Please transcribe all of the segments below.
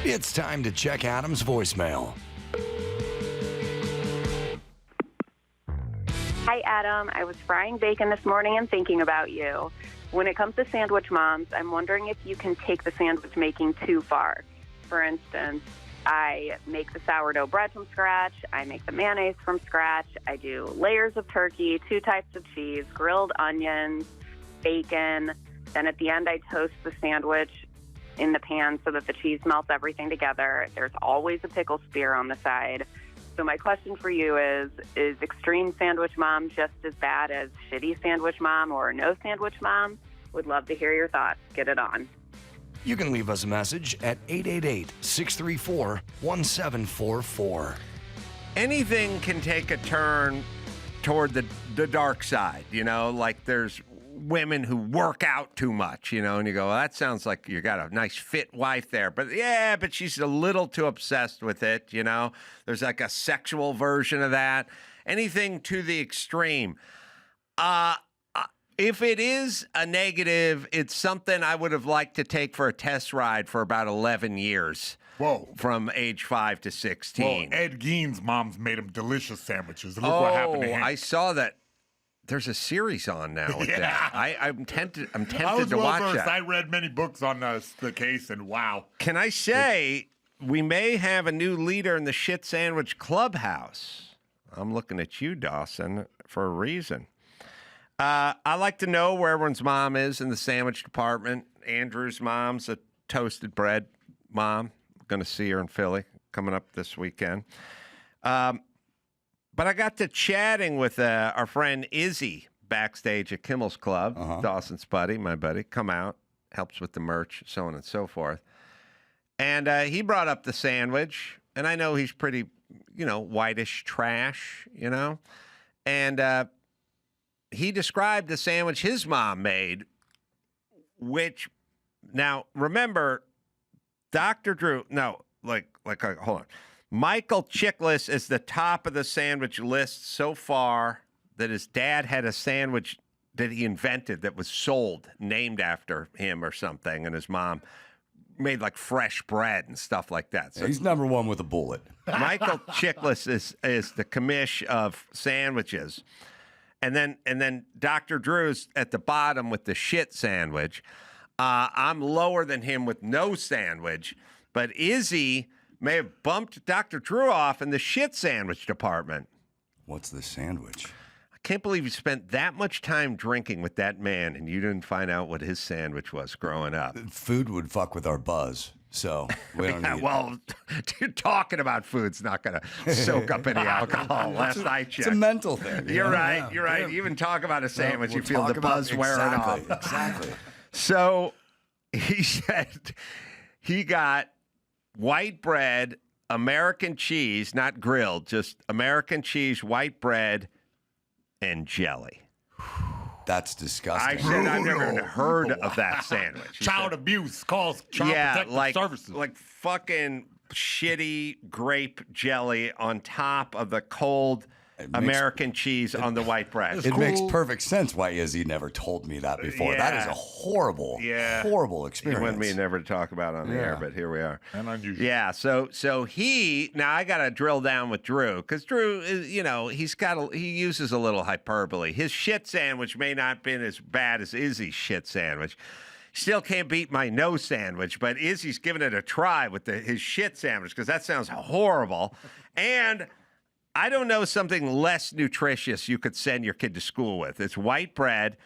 It's time to check Adam's voicemail. Hi, Adam. I was frying bacon this morning and thinking about you. When it comes to sandwich moms, I'm wondering if you can take the sandwich making too far. For instance, I make the sourdough bread from scratch. I make the mayonnaise from scratch. I do layers of turkey, 2 types of cheese, grilled onions, bacon. Then at the end, I toast the sandwich in the pan so that the cheese melts everything together. There's always a pickle spear on the side. So my question for you is extreme sandwich mom just as bad as shitty sandwich mom or no sandwich mom? Would love to hear your thoughts. Get it on. You can leave us a message at 888-634-1744. Anything can take a turn toward the dark side, you know, like there's women who work out too much, you know, and you go, well, that sounds like you got a nice fit wife there. But yeah, but she's a little too obsessed with it, you know. There's like a sexual version of that. Anything to the extreme. If it is a negative, it's something I would have liked to take for a test ride for about 11 years. Whoa. From age 5 to 16. Well, Ed Gein's mom's made him delicious sandwiches. Look what happened to him. I saw that. There's a series on now with that. I'm tempted I was to watch well-versed. that. I read many books on the case, and wow. Can I say we may have a new leader in the shit sandwich clubhouse? I'm looking at you, Dawson, for a reason. I like to know where everyone's mom is in the sandwich department. Andrew's mom's a toasted bread mom. I'm going to see her in Philly coming up this weekend. But I got to chatting with our friend Izzy backstage at Kimmel's Club, Dawson's buddy, my buddy, come out, helps with the merch, so on and so forth. And he brought up the sandwich, and I know he's pretty, you know, whitish trash, you know. And he described the sandwich his mom made, which, now, remember, Dr. Drew, hold on. Michael Chiklis is the top of the sandwich list so far that his dad had a sandwich that he invented that was sold, named after him or something, and his mom made like fresh bread and stuff like that. So he's number one with a bullet. Michael Chiklis is the commish of sandwiches. And then Dr. Drew's at the bottom with the shit sandwich. I'm lower than him with no sandwich, but Izzy may have bumped Dr. Drew off in the shit sandwich department. What's the sandwich? I can't believe you spent that much time drinking with that man and you didn't find out what his sandwich was growing up. Food would fuck with our buzz, so we don't need well, talking about food's not going to soak up any alcohol. Last I checked. It's a mental thing. You're right. You're right. You even talk about a sandwich, you feel the buzz wearing off. Exactly. So he said he got white bread, American cheese, not grilled, just American cheese, white bread, and jelly. That's disgusting. I said I've never heard of that sandwich. Child abuse calls Child Protective Services. Like fucking shitty grape jelly on top of the cold American cheese on the white bread. It makes perfect sense why Izzy never told me that before. Yeah. That is a horrible experience. He wanted me never to talk about it on the air, but here we are. And unusual. Yeah, so now I got to drill down with Drew because Drew is, you know, he uses a little hyperbole. His shit sandwich may not have been as bad as Izzy's shit sandwich. Still can't beat my no sandwich, but Izzy's giving it a try with his shit sandwich because that sounds horrible. And I don't know something less nutritious you could send your kid to school with. It's white bread,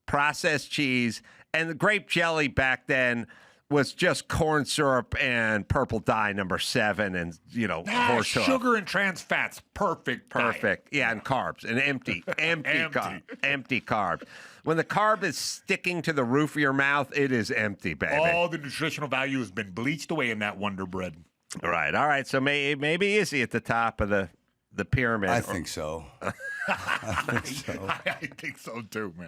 processed cheese, and the grape jelly back then was just corn syrup and purple dye number 7 and, you know, horse hoof. Sugar and trans fats. Perfect. Perfect. Yeah, and carbs. And empty carbs. When the carb is sticking to the roof of your mouth, it is empty, baby. All the nutritional value has been bleached away in that Wonder Bread. All right. So maybe Izzy at the top of the pyramid. I think so. I think so too, man.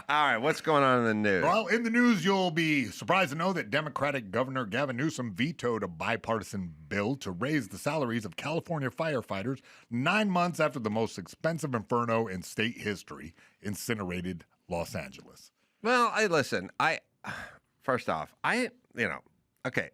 All right, what's going on in the news? Well, in the news, you'll be surprised to know that Democratic Governor Gavin Newsom vetoed a bipartisan bill to raise the salaries of California firefighters 9 months after the most expensive inferno in state history incinerated Los Angeles. Well, first off, okay.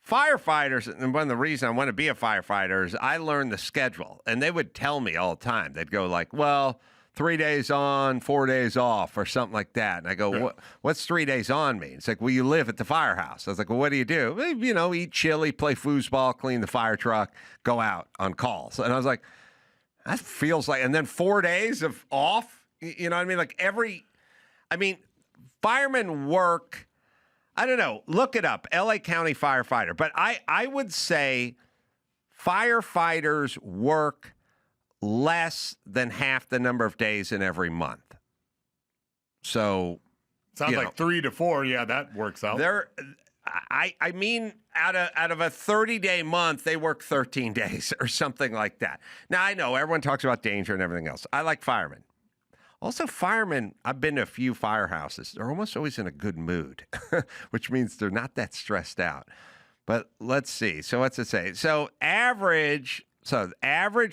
firefighters, and one of the reasons I want to be a firefighter is I learned the schedule, and they would tell me all the time. They'd go like, well, 3 days on, 4 days off, or something like that. And I go, what's 3 days on mean? It's like, well, you live at the firehouse. I was like, well, what do you do? Well, you know, eat chili, play foosball, clean the fire truck, go out on calls. And I was like, that feels like, and then 4 days of off, you know what I mean? Like firemen work, I don't know, look it up, LA County firefighter. But I would say firefighters work less than half the number of days in every month. So sounds like 3 to 4. Yeah, that works out. I mean, out of a 30-day month, they work 13 days or something like that. Now, I know everyone talks about danger and everything else. I like firemen. Also, firemen, I've been to a few firehouses. They're almost always in a good mood, which means they're not that stressed out. But let's see. So what's it say? So average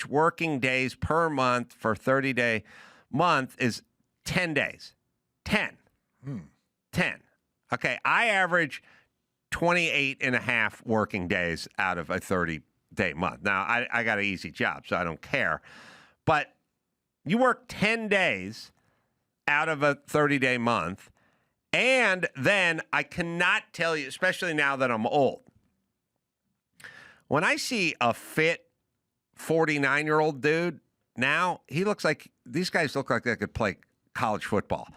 working days per month for a 30-day month is 10 days. 10. 10. Okay, I average 28 and a half working days out of a 30-day month. Now, I got an easy job, so I don't care. But you work 10 days out of a 30-day month, and then I cannot tell you, especially now that I'm old, when I see a fit 49-year-old dude now, these guys look like they could play college football.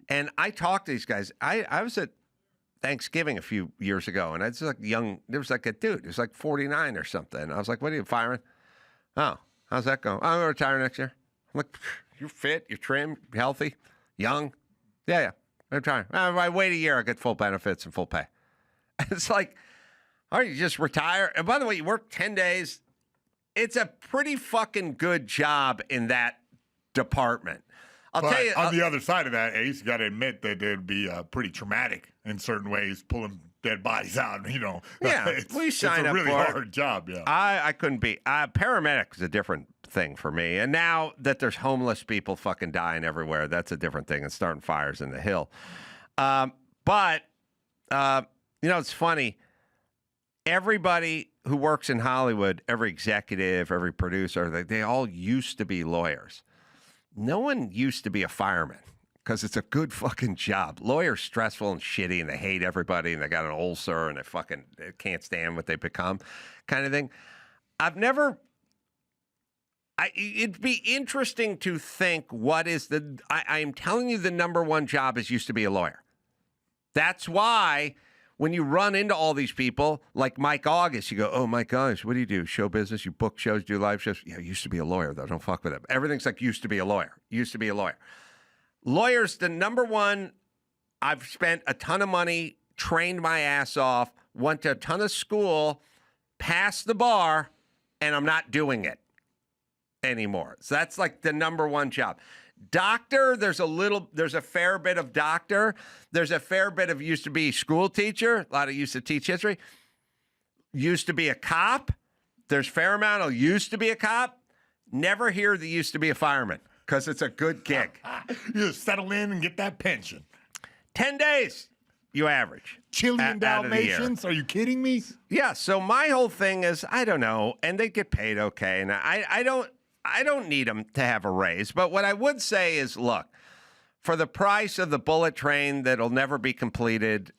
And I talk to these guys. I was at Thanksgiving a few years ago, and I was like there was like a dude, he was like 49 or something. I was like, what are you, fireman? Oh, how's that going? I'm going to retire next year. I'm like, you're fit, you're trim, you're healthy, young. Yeah, I'm retiring. I wait a year, I get full benefits and full pay. It's like, all right, you just retire. And by the way, you work 10 days. It's a pretty fucking good job in that department. I'll tell you. On the other side of that, Ace, you got to admit that it'd be pretty traumatic in certain ways, pulling dead bodies out. You know, yeah, we sign up for it. It's a really hard job. Yeah, I couldn't be. Paramedic is a different thing for me. And now that there's homeless people fucking dying everywhere, that's a different thing. And starting fires in the hill. But it's funny. Everybody who works in Hollywood, every executive, every producer, they all used to be lawyers. No one used to be a fireman because it's a good fucking job. Lawyers stressful and shitty, and they hate everybody, and they got an ulcer, and they can't stand what they become, kind of thing. It'd be interesting to think what is I'm telling you, the number one job used to be a lawyer. That's why when you run into all these people like Mike August, you go, oh, Mike August, what do you do? Show business? You book shows, do live shows? Yeah, used to be a lawyer, though. Don't fuck with him. Everything's like used to be a lawyer. Used to be a lawyer. Lawyers, the number one, I've spent a ton of money, trained my ass off, went to a ton of school, passed the bar, and I'm not doing it anymore. So that's like the number one job. Doctor, there's a fair bit of doctor. There's a fair bit of used to be school teacher. A lot of used to teach history. Used to be a cop. There's fair amount of used to be a cop. Never hear the used to be a fireman because it's a good gig. You just settle in and get that pension. 10 days you average. Chilean Dalmatians? Are you kidding me? Yeah. So my whole thing is, I don't know, and they get paid okay, and I don't need them to have a raise. But what I would say is, look, for the price of the bullet train that'll never be completed,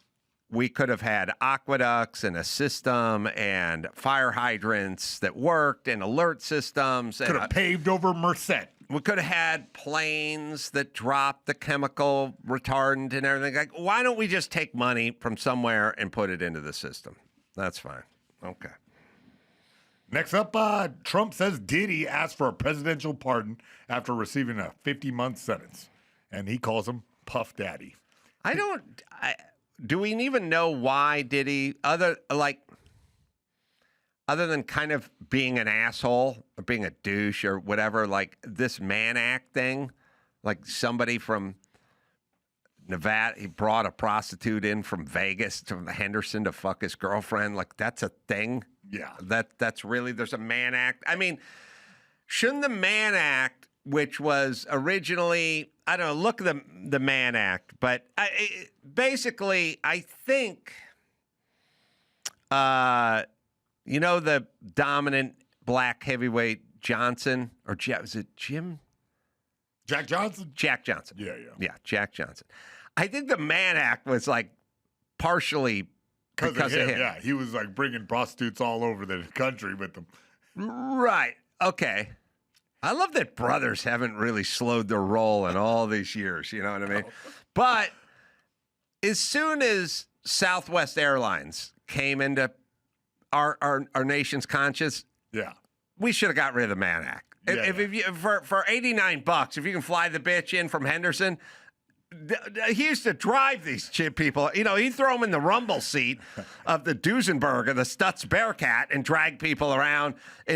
we could have had aqueducts and a system and fire hydrants that worked and alert systems. Could have paved over Merced. We could have had planes that dropped the chemical retardant and everything. Like, why don't we just take money from somewhere and put it into the system? That's fine. Okay. Next up, Trump says Diddy asked for a presidential pardon after receiving a 50-month sentence, and he calls him Puff Daddy. Do we even know why Diddy, other than kind of being an asshole or being a douche or whatever, like this Mann Act thing, like somebody from Nevada, he brought a prostitute in from Vegas to Henderson to fuck his girlfriend. Like, that's a thing. Yeah. That's really, there's a Mann Act. I mean, shouldn't the Mann Act, which was originally, I don't know, look at the Mann Act, but basically, I think You know the dominant black heavyweight Johnson, or was it Jim? Jack Johnson? Jack Johnson. Yeah. Yeah, Jack Johnson. I think the Mann Act was like partially because of him. Yeah, he was like bringing prostitutes all over the country with them. Right. Okay. I love that brothers haven't really slowed their roll in all these years. You know what I mean? But as soon as Southwest Airlines came into our nation's conscience, Yeah. we should have got rid of the Mann Act. If you, for $89, if you can fly the bitch in from Henderson, he used to drive these people. You know, he'd throw them in the rumble seat of the Duesenberg or the Stutz Bearcat and drag people around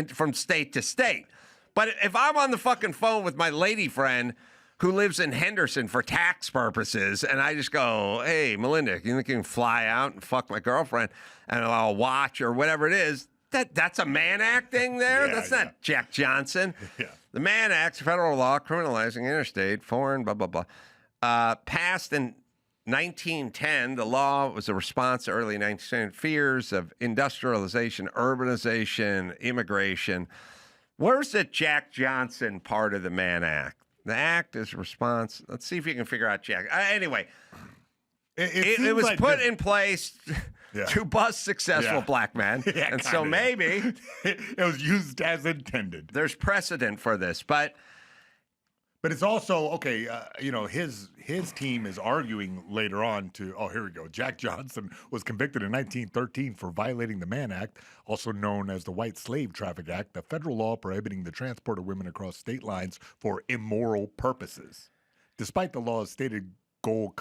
from state to state. But if I'm on the fucking phone with my lady friend who lives in Henderson for tax purposes, and I just go, hey, Melinda, you think you can fly out and fuck my girlfriend and I'll watch or whatever it is, that's a Mann Act thing there? That's not Jack Johnson. Yeah. The Mann Act, federal law criminalizing interstate, foreign, blah, blah, blah. Passed in 1910, the law was a response to early 19th century fears of industrialization, urbanization, immigration. Where's the Jack Johnson part of the Mann Act? The act is a response. Let's see if you can figure out Jack. Anyway, it was like put in place to bust successful black men. Yeah, and so maybe it was used as intended. There's precedent for this, but it's also okay. You know, his team is arguing later on here we go. Jack Johnson was convicted in 1913 for violating the Mann Act, also known as the White Slave Traffic Act, a federal law prohibiting the transport of women across state lines for immoral purposes. Despite the law's stated goal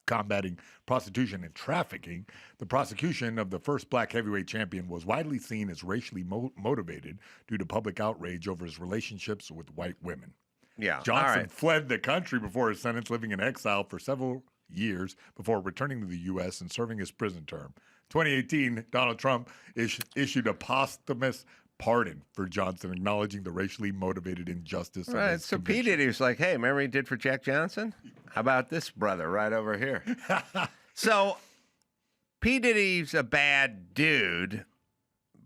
combating prostitution and trafficking, the prosecution of the first black heavyweight champion was widely seen as racially motivated due to public outrage over his relationships with white women. Yeah, Johnson fled the country before his sentence, living in exile for several years before returning to the U.S. and serving his prison term. 2018, Donald Trump issued a posthumous pardon for Johnson, acknowledging the racially motivated injustice. Right. So P. Diddy was like, hey, remember he did for Jack Johnson? How about this brother right over here? So P. Diddy's a bad dude,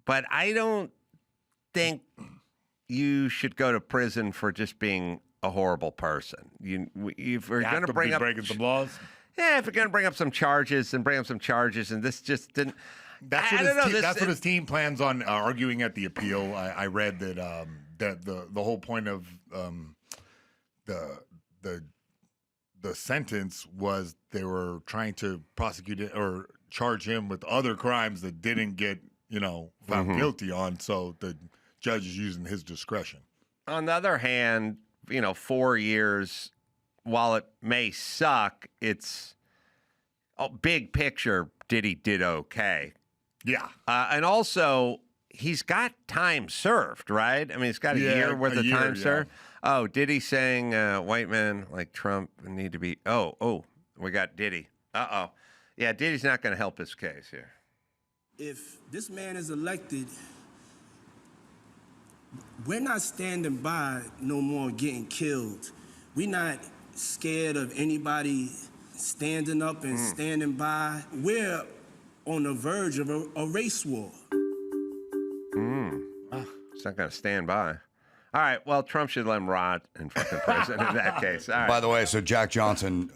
but I don't think you should go to prison for just being a horrible person. If we're going to bring up breaking some laws, if we're going to bring up some charges, then bring up some charges. And this just didn't. That's what his team plans on arguing at the appeal. I read that the whole point of the sentence was they were trying to prosecute it or charge him with other crimes that didn't get found guilty on. So the judge is using his discretion. On the other hand, 4 years, while it may suck, it's big picture. Diddy did okay. Yeah. And also, he's got time served, right? I mean, he's got a year worth of time served. Oh, Diddy saying white men like Trump need to be. Oh, we got Diddy. Uh-oh. Yeah, Diddy's not going to help his case here. If this man is elected, we're not standing by no more getting killed. We're not scared of anybody standing up and standing by. We're on the verge of a race war. It's not going to stand by. All right, well, Trump should let him rot in fucking prison in that case. All right. By the way, so Jack Johnson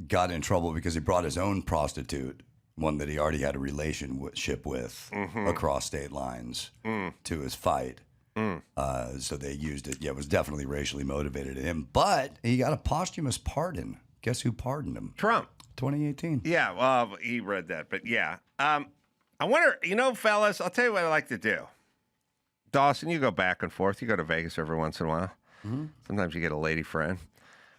got in trouble because he brought his own prostitute, one that he already had a relationship with across state lines, to his fight. So they used it. Yeah, it was definitely racially motivated to him. But he got a posthumous pardon. Guess who pardoned him? Trump. 2018. Yeah, well, he read that. But yeah. I wonder, fellas, I'll tell you what I like to do. Dawson, you go back and forth. You go to Vegas every once in a while. Sometimes you get a lady friend.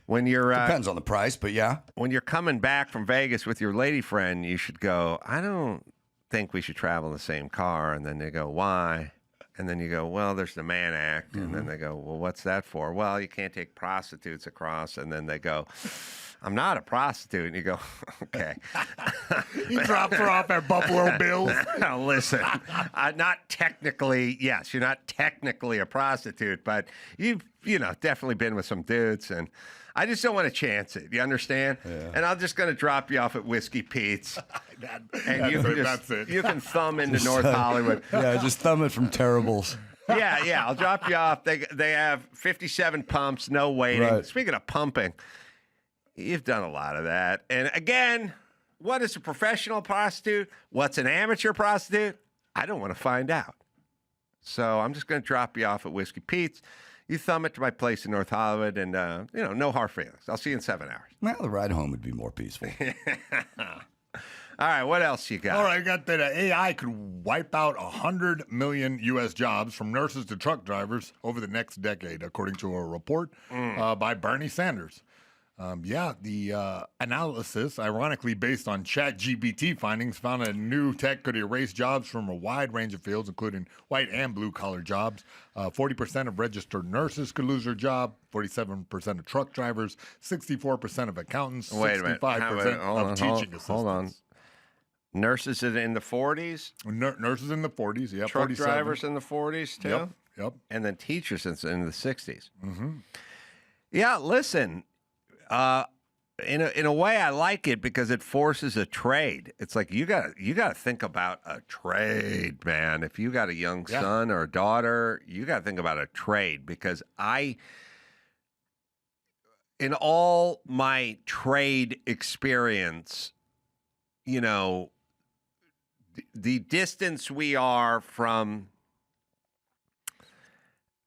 When you're depends on the price, but yeah. When you're coming back from Vegas with your lady friend, you should go, I don't think we should travel in the same car. And then they go, why? And then you go, well, there's the Mann Act. And then they go, well, what's that for? Well, you can't take prostitutes across. And then they go, I'm not a prostitute. And you go, okay. He drops her off at Buffalo Bills. Now, listen, not technically, yes, you're not technically a prostitute, but you've, definitely been with some dudes, and I just don't want to chance it. You understand? Yeah. And I'm just going to drop you off at Whiskey Pete's. That's it. You can thumb into North Hollywood. Yeah, just thumb it from Terribles. Yeah. I'll drop you off. They have 57 pumps, no waiting. Right. Speaking of pumping, you've done a lot of that. And again, what is a professional prostitute? What's an amateur prostitute? I don't want to find out. So I'm just going to drop you off at Whiskey Pete's. You thumb it to my place in North Hollywood, and, no hard feelings. I'll see you in 7 hours. Well, the ride home would be more peaceful. All right, what else you got? All right, I got that AI could wipe out 100 million U.S. jobs from nurses to truck drivers over the next decade, according to a report by Bernie Sanders. The analysis, ironically based on ChatGPT findings, found a new tech could erase jobs from a wide range of fields, including white and blue-collar jobs. 40% of registered nurses could lose their job, 47% of truck drivers, 64% of accountants, 65% of teaching assistants. Hold on. Nurses in the 40s? Nurses in the 40s, yeah. Truck 47. drivers in the 40s, too? Yep. And then teachers in the 60s. Mm-hmm. Yeah, listen. In a way, I like it because it forces a trade. It's like you got to think about a trade, man. If you got a young son or a daughter, you got to think about a trade, because in all my trade experience, the distance we are from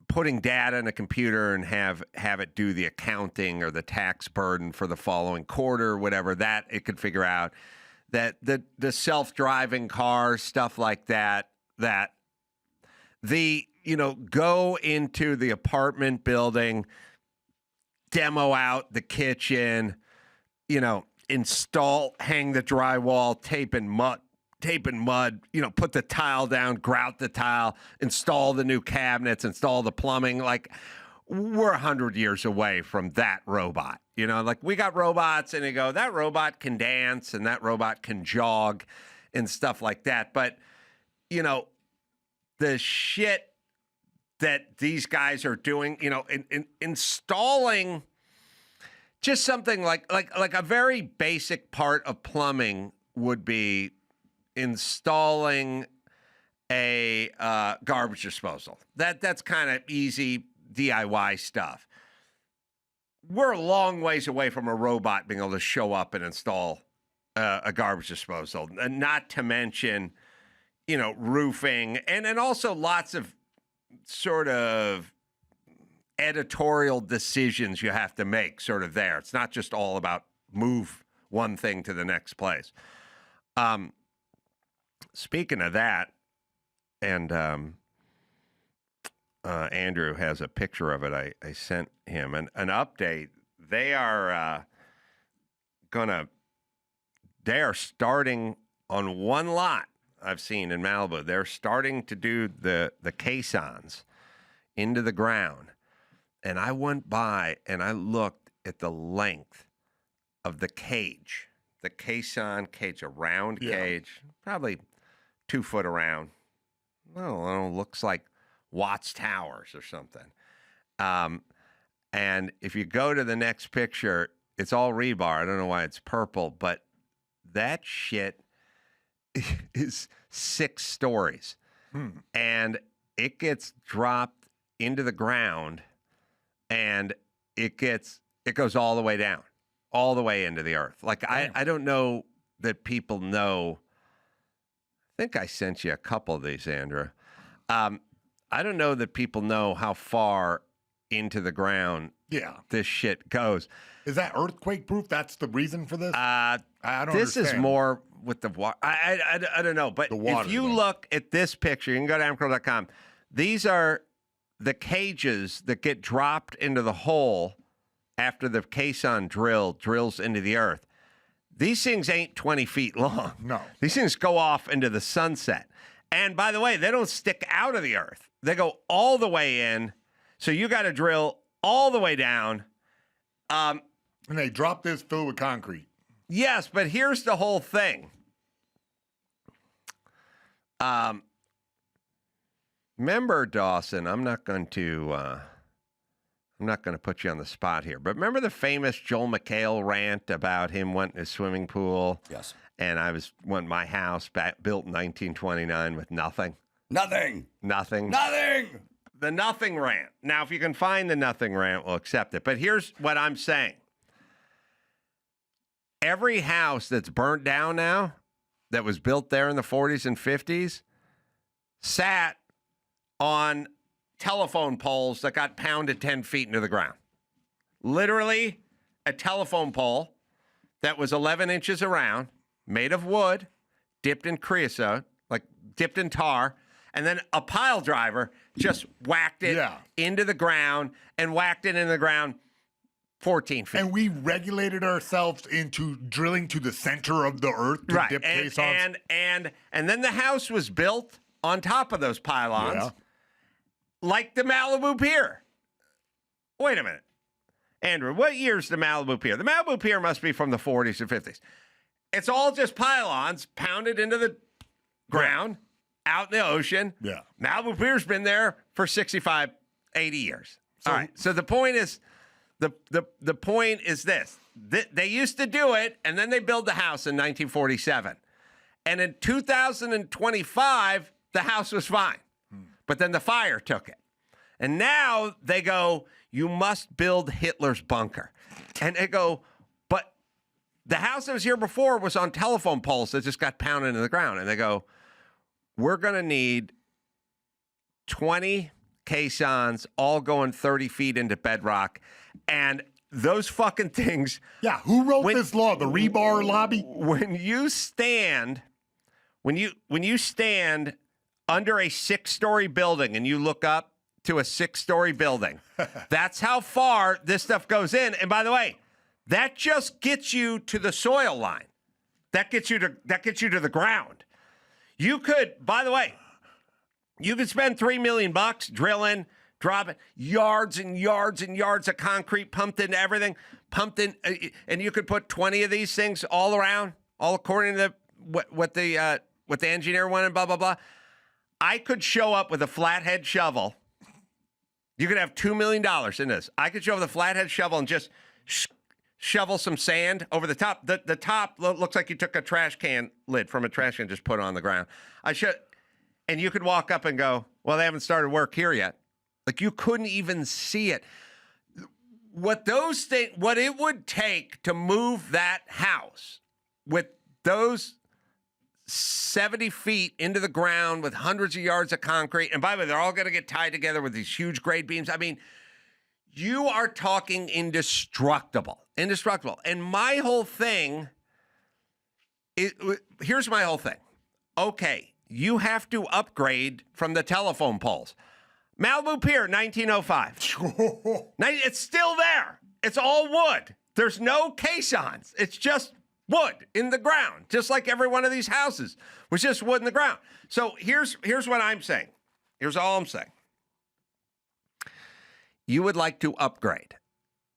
putting data in a computer and have it do the accounting or the tax burden for the following quarter, whatever, that it could figure out, that the self-driving cars, stuff like that go into the apartment building, demo out the kitchen, install, hang the drywall, tape and mud, put the tile down, grout the tile, install the new cabinets, install the plumbing. Like, we're 100 years away from that robot. Like, we got robots and they go, that robot can dance and that robot can jog and stuff like that. But, the shit that these guys are doing, installing just something like a very basic part of plumbing would be installing a garbage disposal. That's kind of easy DIY stuff. We're a long ways away from a robot being able to show up and install a garbage disposal, and not to mention, roofing, and also lots of sort of editorial decisions you have to make sort of there. It's not just all about move one thing to the next place. Speaking of that, and Andrew has a picture of it. I sent him an update. They are starting on one lot I've seen in Malibu. They're starting to do the caissons into the ground. And I went by and I looked at the length of the cage, the caisson cage, a round cage, probably 2 foot around. I don't know, looks like Watts Towers or something. And if you go to the next picture, it's all rebar. I don't know why it's purple, but that shit is 6 stories. And it gets dropped into the ground, and it goes all the way down, all the way into the earth. Like, I don't know that people know. I think I sent you a couple of these, Andrew. I don't know that people know how far into the ground this shit goes. Is that earthquake proof? That's the reason for this? I don't This understand. is more with the water. I don't know. But if you look at this picture, you can go to amcro.com. These are the cages that get dropped into the hole after the caisson drills into the earth. These things ain't 20 feet long. No. These things go off into the sunset. And by the way, they don't stick out of the earth. They go all the way in. So you got to drill all the way down. And they dropped this filled with concrete. Yes, but here's the whole thing. Remember, Dawson, I'm not going to put you on the spot here, but remember the famous Joel McHale rant about him wanting a swimming pool? Yes. And I want my house built in 1929 with nothing. Nothing. Nothing. Nothing. The nothing rant. Now, if you can find the nothing rant, we'll accept it. But here's what I'm saying. Every house that's burnt down now that was built there in the 40s and 50s sat on telephone poles that got pounded 10 feet into the ground. Literally a telephone pole that was 11 inches around, made of wood, dipped in creosote, like dipped in tar, and then a pile driver just whacked it into the ground and whacked it in the ground 14 feet. And we regulated ourselves into drilling to the center of the earth to dip caissons. And then the house was built on top of those pylons, like the Malibu Pier. Wait a minute. Andrew, what year's the Malibu Pier? The Malibu Pier must be from the 40s or 50s. It's all just pylons pounded into the ground, out in the ocean. Yeah. Malibu Pier's been there for 65, 80 years. All right. So the point is, the point is this. They used to do it, and then they built the house in 1947. And in 2025, the house was fine. But then the fire took it. And now they go, you must build Hitler's bunker. And they go, but the house that was here before was on telephone poles that just got pounded into the ground. And they go, we're going to need 20 caissons all going 30 feet into bedrock. And those fucking things. Yeah, who wrote this law? The rebar lobby? When you stand under a 6-story building and you look up to a 6-story building, that's how far this stuff goes in. And by the way, that just gets you to the soil line. That gets you to the ground. You could, by the way, you could spend $3 million drilling, dropping yards and yards and yards of concrete pumped into everything, and you could put 20 of these things all around, all according to what the engineer wanted, blah, blah, blah. I could show up with a flathead shovel. You could have $2 million in this. I could show up with a flathead shovel and just shovel some sand over the top. The top looks like you took a trash can lid from a trash can and just put it on the ground. And you could walk up and go, well, they haven't started work here yet. Like, you couldn't even see it. What it would take to move that house with those 70 feet into the ground with hundreds of yards of concrete. And by the way, they're all going to get tied together with these huge grade beams. I mean, you are talking indestructible. And my whole thing, here's my whole thing. Okay, you have to upgrade from the telephone poles. Malibu Pier, 1905. It's still there. It's all wood. There's no caissons. It's just wood in the ground, just like every one of these houses was just wood in the ground. So here's what I'm saying. Here's all I'm saying. You would like to upgrade.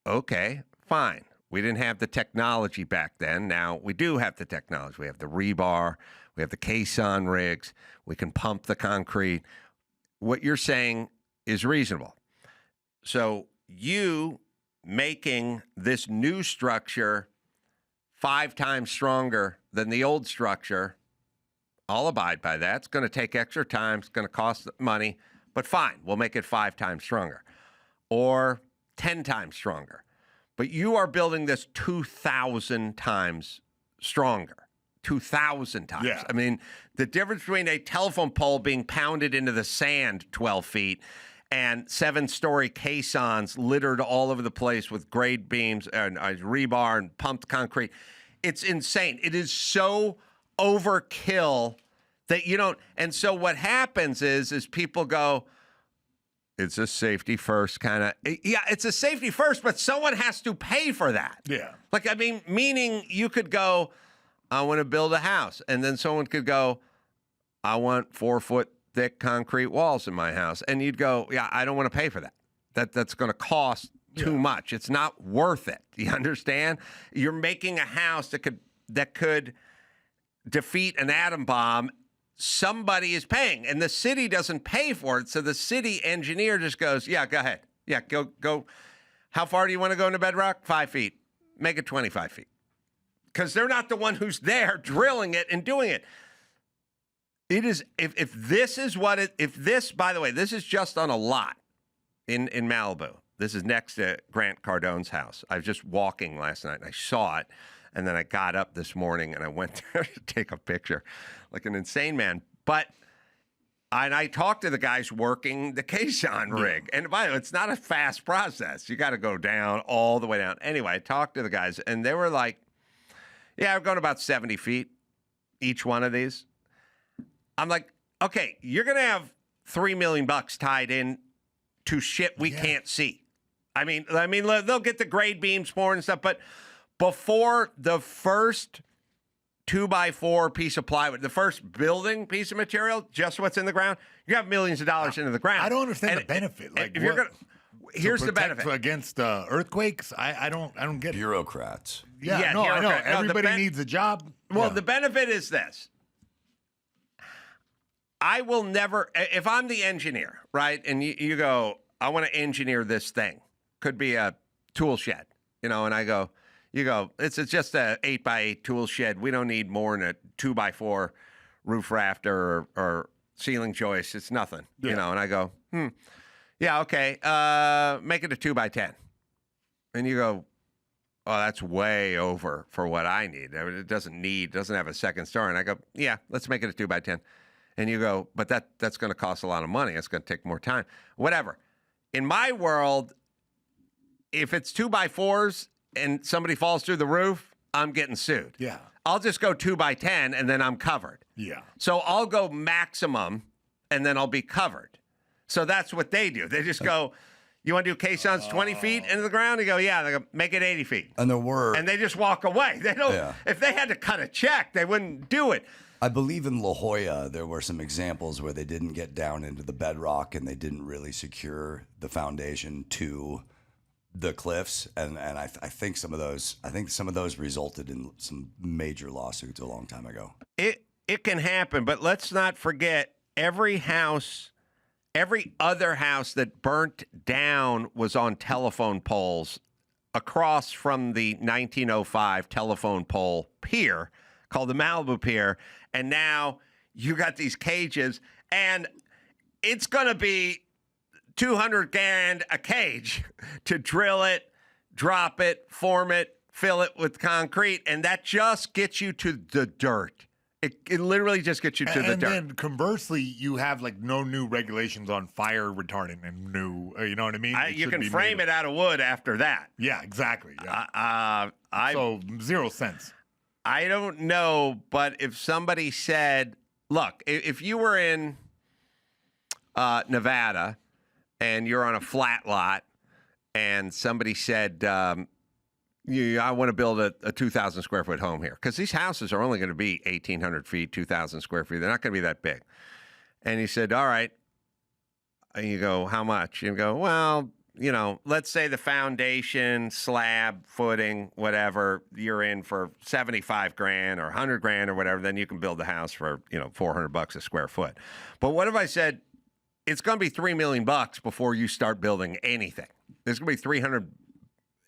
Okay, fine. We didn't have the technology back then. Now we do have the technology. We have the rebar. We have the caisson rigs. We can pump the concrete. What you're saying is reasonable. So you making this new structure 5 times stronger than the old structure, I'll abide by that. It's going to take extra time. It's going to cost money. But fine, we'll make it 5 times stronger or 10 times stronger. But you are building this 2,000 times stronger. 2,000 times. Yeah. I mean, the difference between a telephone pole being pounded into the sand 12 feet and 7-story caissons littered all over the place with grade beams and rebar and pumped concrete. It's insane. It is so overkill that you don't. And so what happens is people go, it's a safety first kind of. Yeah, it's a safety first, but someone has to pay for that. Yeah. Like, I mean, meaning you could go, I want to build a house. And then someone could go, I want 4-foot thick concrete walls in my house. And you'd go, yeah, I don't want to pay for that. That's going to cost too much. It's not worth it. You understand? You're making a house that could defeat an atom bomb. Somebody is paying, and the city doesn't pay for it. So the city engineer just goes, yeah, go ahead. Yeah, go. How far do you want to go into bedrock? 5 feet. Make it 25 feet. Because they're not the one who's there drilling it and doing it. It is, if this is what it, if this, by the way, this is just on a lot in Malibu. This is next to Grant Cardone's house. I was just walking last night and I saw it. And then I got up this morning and I went there to take a picture like an insane man. And I talked to the guys working the Caisson rig. And by the way, it's not a fast process. You got to go down all the way down. Anyway, I talked to the guys and they were like, yeah, we're going about 70 feet, each one of these. I'm like, okay, you're going to have $3 million tied in to shit we can't see. I mean, they'll get the grade beams poured and stuff, but before the first 2x4 piece of plywood, the first building piece of material, just what's in the ground, you have millions of dollars into the ground. I don't understand the benefit. Like, if you're gonna, here's the protect benefit against earthquakes. I don't get it. Bureaucrats. Yeah, no, I know. Everybody needs a job. Well, the benefit is this. I will never, if I'm the engineer, right, and you go, I want to engineer this thing. Could be a tool shed, and I go, you go, it's just a 8x8 tool shed. We don't need more than a 2x4 roof rafter or ceiling joist. It's nothing, and I go, yeah, okay, make it a 2x10. And you go, oh, that's way over for what I need. It doesn't have a second story. And I go, yeah, let's make it a 2x10. And you go, but that's going to cost a lot of money. It's going to take more time. Whatever. In my world, if it's 2x4s and somebody falls through the roof, I'm getting sued. Yeah. I'll just go 2x10 and then I'm covered. Yeah. So I'll go maximum and then I'll be covered. So that's what they do. They just go, you want to do caissons 20 feet into the ground? You go, yeah. They go, make it 80 feet. And there were... And they just walk away. They don't. Yeah. If they had to cut a check, they wouldn't do it. I believe in La Jolla, there were some examples where they didn't get down into the bedrock and they didn't really secure the foundation to the cliffs. And I think some of those resulted in some major lawsuits a long time ago. It can happen, but let's not forget every other house that burnt down was on telephone poles across from the 1905 telephone pole pier called the Malibu Pier. And now you got these cages, and it's going to be $200,000 a cage to drill it, drop it, form it, fill it with concrete, and that just gets you to the dirt. It literally just gets you to the dirt. And then conversely, you have like no new regulations on fire retardant and new, you know what I mean? You can frame it out of wood after that. Yeah, exactly. Yeah. So 0 cents. I don't know, but if somebody said, look, if you were in Nevada and you're on a flat lot and somebody said, I want to build a 2,000 square foot home here, because these houses are only going to be 1,800 feet, 2,000 square feet. They're not going to be that big. And he said, all right. And you go, how much? And you go, well, let's say the foundation, slab, footing, whatever, you're in for $75,000 or $100,000 or whatever, then you can build the house for, $400 a square foot. But what if I said it's going to be $3 million before you start building anything? There's going to be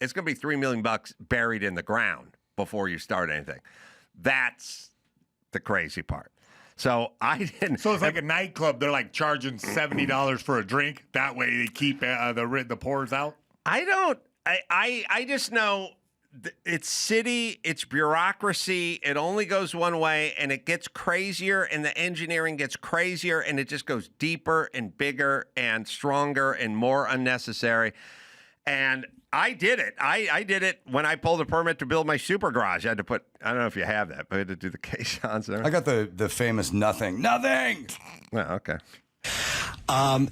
it's going to be $3 million buried in the ground before you start anything. That's the crazy part. So I didn't. So it's like a nightclub. They're like charging $70 for a drink. That way they keep the pours out. I just know it's city, it's bureaucracy. It only goes one way, and it gets crazier, and the engineering gets crazier, and it just goes deeper and bigger and stronger and more unnecessary. And I did it. I did it when I pulled a permit to build my super garage. I had to put, I don't know if you have that, but I had to do the caissons there. I got the famous nothing. Nothing! Oh, okay.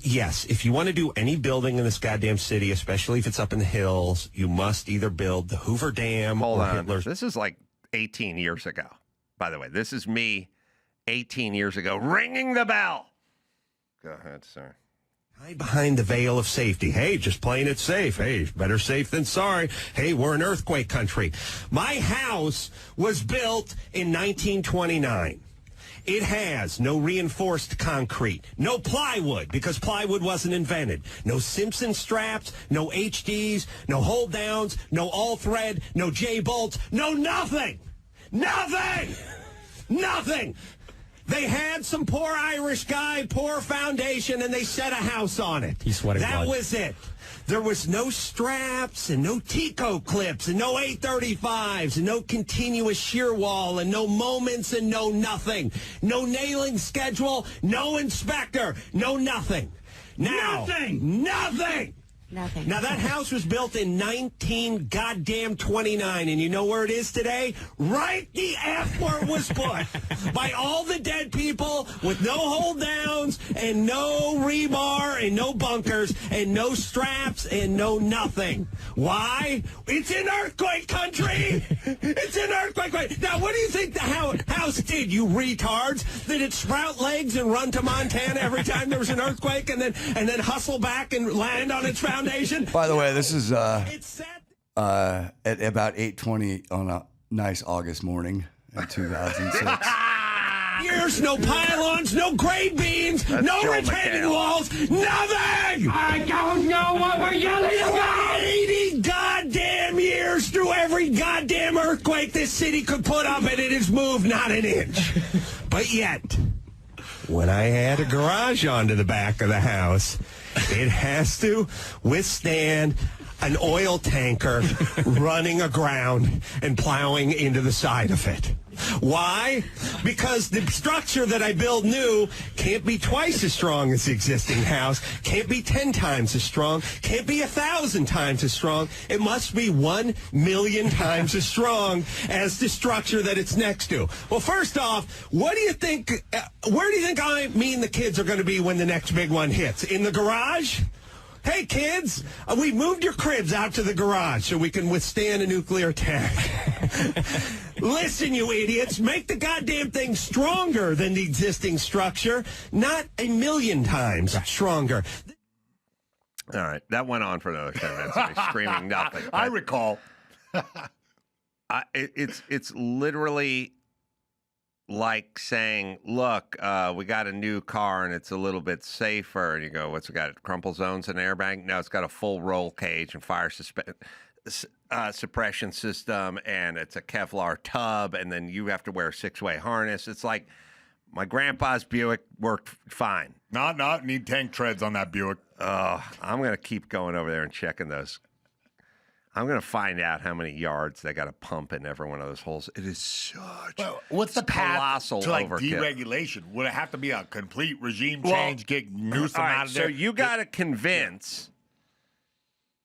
Yes, if you want to do any building in this goddamn city, especially if it's up in the hills, you must either build the Hoover Dam Hold or on. Hitler's. This is like 18 years ago, by the way. This is me 18 years ago ringing the bell. Go ahead, sir. Hide behind the veil of safety. Hey, just playing it safe. Hey, better safe than sorry. Hey, we're an earthquake country. My house was built in 1929. It has no reinforced concrete, no plywood, because plywood wasn't invented, no Simpson straps, no HDs, no hold downs, no all thread, no J bolts, no nothing. Nothing. Nothing. They had some poor Irish guy, poor foundation, and they set a house on it. He's sweating That blood. was it. There was no straps and no Tico clips and no 835s and no continuous shear wall and no moments and no nothing. No nailing schedule, no inspector, no nothing. Now, Nothing! Nothing. Now, that house was built in 29, and you know where it is today? Right the F where it was put. By all the dead people with no hold downs and no rebar and no bunkers and no straps and no nothing. Why? It's an earthquake country! It's an earthquake country! Now, what do you think the house did, you retards? Did it sprout legs and run to Montana every time there was an earthquake and then hustle back and land on its foundation? By the way, this is It's set. at about 8:20 on a nice August morning in 2006. Years, no pylons, no grade beams, no Joe retaining McHale. walls, nothing! I don't know what we're yelling about! 80 goddamn years through every goddamn earthquake this city could put up, and it has moved not an inch. But yet, when I add a garage onto the back of the house, it has to withstand an oil tanker running aground and plowing into the side of it. Why? Because the structure that I build new can't be twice as strong as the existing house, can't be 10 times as strong, can't be 1,000 times as strong. It must be 1 million times as strong as the structure that it's next to. Well, first off, what do you think, where do you think me and the kids are going to be when the next big one hits? In the garage? Hey, kids, we moved your cribs out to the garage so we can withstand a nuclear attack. Listen, you idiots, make the goddamn thing stronger than the existing structure, not 1 million times stronger. All right, that went on for another 10 minutes. of me screaming nothing. I But recall. it's literally like saying, look, we got a new car and it's a little bit safer. And you go, what's it got? Crumple zones and airbag? No, it's got a full roll cage and fire suppression system, and it's a Kevlar tub, and then you have to wear a 6-way harness. It's like my grandpa's Buick worked fine. Not need tank treads on that Buick. I'm going to keep going over there and checking those. I'm going to find out how many yards they got to pump in every one of those holes. It is such What's the path colossal to like overkill. deregulation? Would it have to be a complete regime change? Get Newsom all right, out of there. So you got to convince.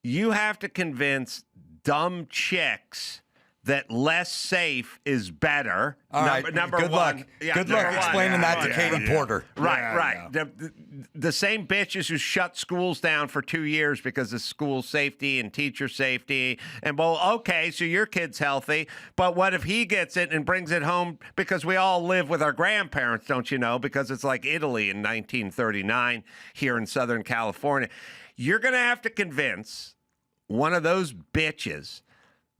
You have to convince dumb chicks that less safe is better. All right, number good one. luck. Yeah, Good number luck one. explaining that to yeah, Katie yeah. Porter. Right, Yeah, right. yeah. The same bitches who shut schools down for 2 years because of school safety and teacher safety. And, well, okay, so your kid's healthy, but what if he gets it and brings it home? Because we all live with our grandparents, don't you know? Because it's like Italy in 1939 here in Southern California. You're going to have to convince one of those bitches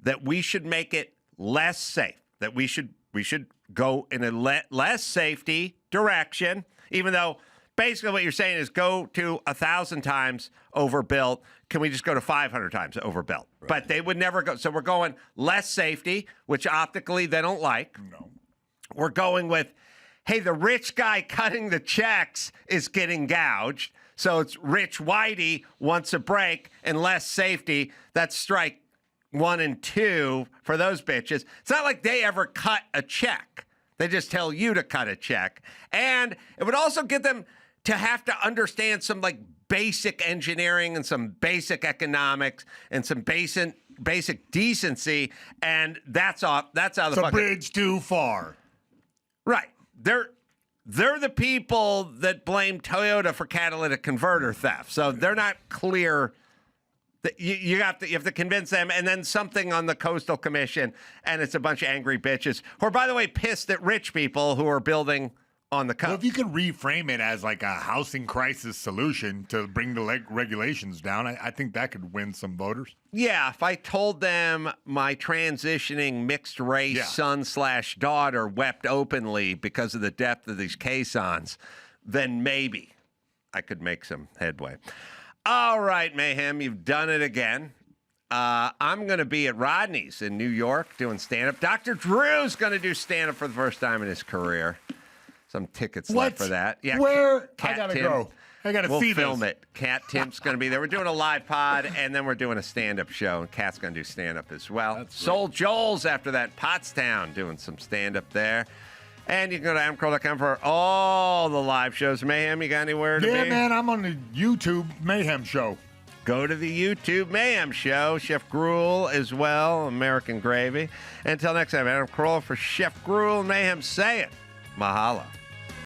that we should make it less safe, that we should go in a less safety direction, even though basically what you're saying is go to 1,000 times overbuilt. Can we just go to 500 times overbuilt? Right. But they would never go. So we're going less safety, which optically they don't like. No. We're going with, hey, the rich guy cutting the checks is getting gouged. So it's Rich Whitey wants a break and less safety. That's strike 1 and 2 for those bitches. It's not like they ever cut a check. They just tell you to cut a check. And it would also get them to have to understand some like basic engineering and some basic economics and some basic decency. And that's how the It's a fucking bridge too far. right. They're the people that blame Toyota for catalytic converter theft. So they're not clear. You have to convince them, and then something on the Coastal Commission, and it's a bunch of angry bitches who are, by the way, pissed at rich people who are building on the Well, cuff. if you could reframe it as like a housing crisis solution to bring the regulations down, I think that could win some voters. Yeah, if I told them my transitioning mixed race son/daughter wept openly because of the depth of these caissons, then maybe I could make some headway. All right, Mayhem, you've done it again. I'm going to be at Rodney's in New York doing stand-up. Dr. Drew's going to do stand-up for the first time in his career. Some tickets left for that. Yeah, Where? Cat I gotta Tim. go. I gotta We'll see film this. it. Cat Tim's going to be there. We're doing a live pod, and then we're doing a stand-up show. And Cat's going to do stand-up as well. That's Soul Joel's after that. Pottstown doing some stand-up there. And you can go to amcroll.com for all the live shows. Mayhem, you got anywhere to Yeah, be? man, I'm on the YouTube Mayhem show. Go to the YouTube Mayhem Show. Chef Gruel as well, American Gravy. Until next time, Adam Carolla for Chef Gruel and Mayhem. Say it. Mahalo.